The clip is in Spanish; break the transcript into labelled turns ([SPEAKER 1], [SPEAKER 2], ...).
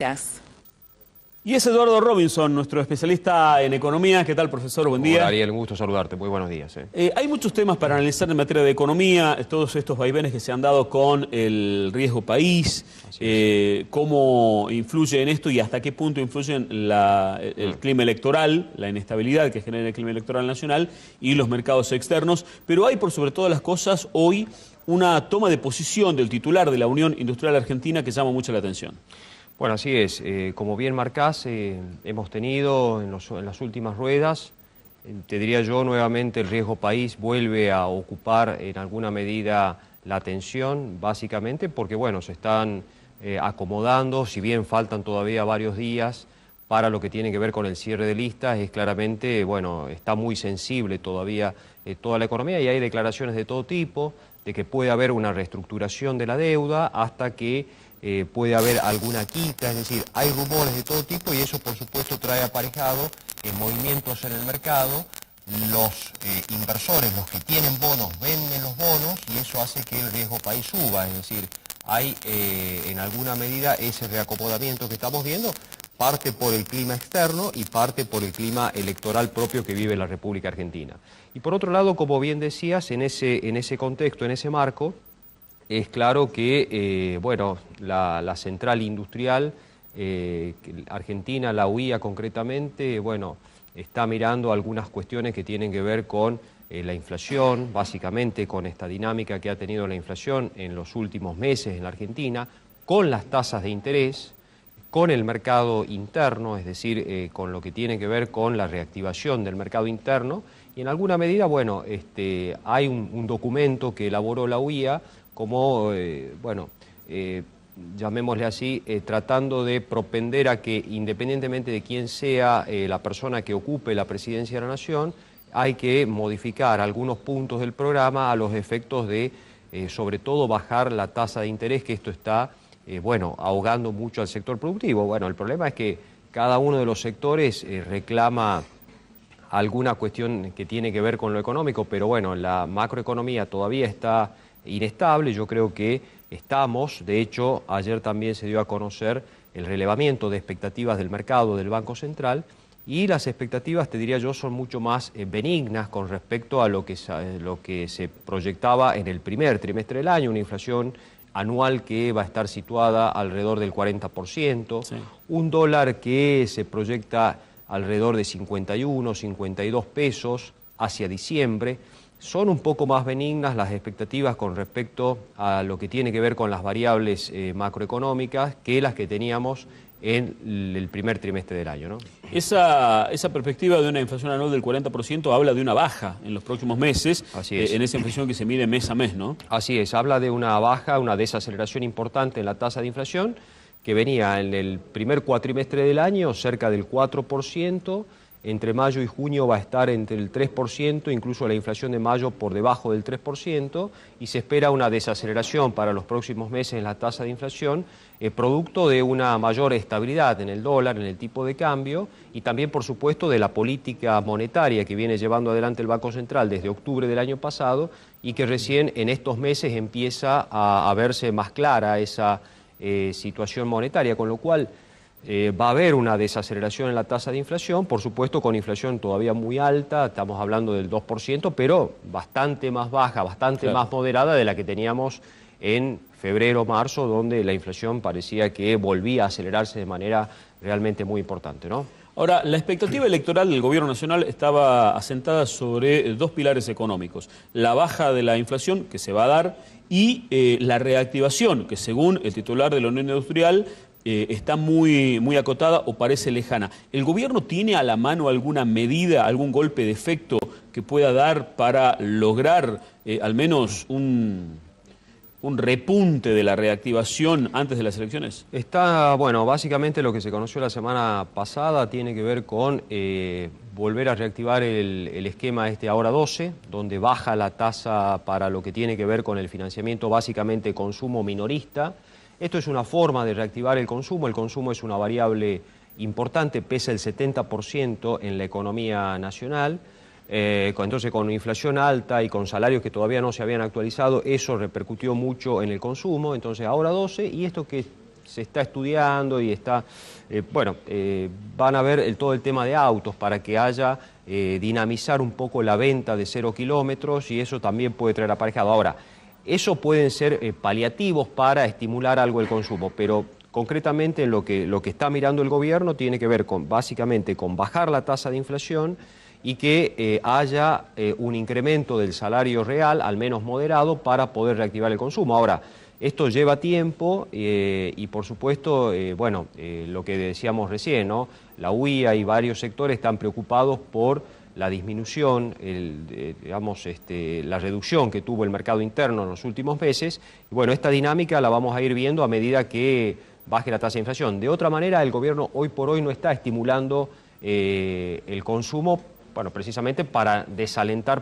[SPEAKER 1] Gracias.
[SPEAKER 2] Y es Eduardo Robinson, nuestro especialista en economía. ¿Qué tal, profesor? Buen día.
[SPEAKER 3] Hola, Ariel, un gusto saludarte. Muy buenos días.
[SPEAKER 2] Hay muchos temas para analizar en materia de economía, todos estos vaivenes que se han dado con el riesgo país, cómo influye en esto y hasta qué punto influye en el clima electoral, la inestabilidad que genera el clima electoral nacional y los mercados externos. Pero hay, por sobre todas las cosas, hoy una toma de posición del titular de la Unión Industrial Argentina que llama mucho la atención.
[SPEAKER 3] Bueno, así es. Como bien marcás, hemos tenido en las últimas ruedas, te diría yo, nuevamente el riesgo país vuelve a ocupar en alguna medida la atención, básicamente porque, bueno, se están acomodando, si bien faltan todavía varios días para lo que tiene que ver con el cierre de listas, es claramente, bueno, está muy sensible todavía toda la economía y hay declaraciones de todo tipo, de que puede haber una reestructuración de la deuda hasta que puede haber alguna quita, es decir, hay rumores de todo tipo y eso por supuesto trae aparejado movimientos en el mercado. Los inversores, los que tienen bonos, venden los bonos y eso hace que el riesgo país suba, es decir, hay en alguna medida ese reacomodamiento que estamos viendo, parte por el clima externo y parte por el clima electoral propio que vive la República Argentina. Y por otro lado, como bien decías, en ese contexto, en ese marco, es claro que, bueno, la central industrial argentina, la UIA concretamente, bueno, está mirando algunas cuestiones que tienen que ver con la inflación, básicamente con esta dinámica que ha tenido la inflación en los últimos meses en la Argentina, con las tasas de interés, con el mercado interno, es decir, con lo que tiene que ver con la reactivación del mercado interno, y en alguna medida, bueno, hay un documento que elaboró la UIA, como, bueno, llamémosle así, tratando de propender a que independientemente de quién sea la persona que ocupe la presidencia de la Nación, hay que modificar algunos puntos del programa a los efectos de, sobre todo, bajar la tasa de interés, que esto está, bueno, ahogando mucho al sector productivo. Bueno, el problema es que cada uno de los sectores reclama alguna cuestión que tiene que ver con lo económico, pero bueno, la macroeconomía todavía está inestable. Yo creo que estamos, de hecho, ayer también se dio a conocer el relevamiento de expectativas del mercado del Banco Central y las expectativas, te diría yo, son mucho más benignas con respecto a lo que se proyectaba en el primer trimestre del año, una inflación anual que va a estar situada alrededor del 40%, sí. Un dólar que se proyecta alrededor de 51, 52 pesos hacia diciembre. Son un poco más benignas las expectativas con respecto a lo que tiene que ver con las variables macroeconómicas que las que teníamos en el primer trimestre del año, ¿no?
[SPEAKER 2] Esa perspectiva de una inflación anual del 40% habla de una baja en los próximos meses.
[SPEAKER 3] Así es.
[SPEAKER 2] En esa inflación que se mide mes a mes, ¿no?
[SPEAKER 3] Así es, habla de una baja, una desaceleración importante en la tasa de inflación que venía en el primer cuatrimestre del año cerca del 4%, entre mayo y junio va a estar entre el 3%, incluso la inflación de mayo por debajo del 3%, y se espera una desaceleración para los próximos meses en la tasa de inflación, producto de una mayor estabilidad en el dólar, en el tipo de cambio, y también, por supuesto, de la política monetaria que viene llevando adelante el Banco Central desde octubre del año pasado y que recién en estos meses empieza a verse más clara esa situación monetaria, con lo cual va a haber una desaceleración en la tasa de inflación, por supuesto con inflación todavía muy alta, estamos hablando del 2%, pero bastante más baja, bastante más moderada de la que teníamos en febrero, marzo, donde la inflación parecía que volvía a acelerarse de manera realmente muy importante, ¿no?
[SPEAKER 2] Ahora, la expectativa electoral del gobierno nacional estaba asentada sobre dos pilares económicos: la baja de la inflación, que se va a dar, y la reactivación, que según el titular de la Unión Industrial está muy acotada o parece lejana. ¿El gobierno tiene a la mano alguna medida, algún golpe de efecto que pueda dar para lograr al menos un repunte de la reactivación antes de las elecciones?
[SPEAKER 3] Está, bueno, básicamente lo que se conoció la semana pasada tiene que ver con volver a reactivar el esquema ahora 12, donde baja la tasa para lo que tiene que ver con el financiamiento, básicamente consumo minorista. Esto es una forma de reactivar el consumo es una variable importante, pesa el 70% en la economía nacional. Entonces, con inflación alta y con salarios que todavía no se habían actualizado, eso repercutió mucho en el consumo. Entonces, ahora 12, y esto que se está estudiando y está, van a ver todo el tema de autos para que haya, dinamizar un poco la venta de 0 kilómetros y eso también puede traer aparejado. Ahora, eso pueden ser paliativos para estimular algo el consumo, pero concretamente lo que está mirando el gobierno tiene que ver básicamente con bajar la tasa de inflación y que haya un incremento del salario real, al menos moderado, para poder reactivar el consumo. Ahora, esto lleva tiempo y por supuesto, lo que decíamos recién, ¿no? La UIA y varios sectores están preocupados por la disminución, la reducción que tuvo el mercado interno en los últimos meses. Y bueno, esta dinámica la vamos a ir viendo a medida que baje la tasa de inflación. De otra manera, el gobierno hoy por hoy no está estimulando el consumo, precisamente para desalentar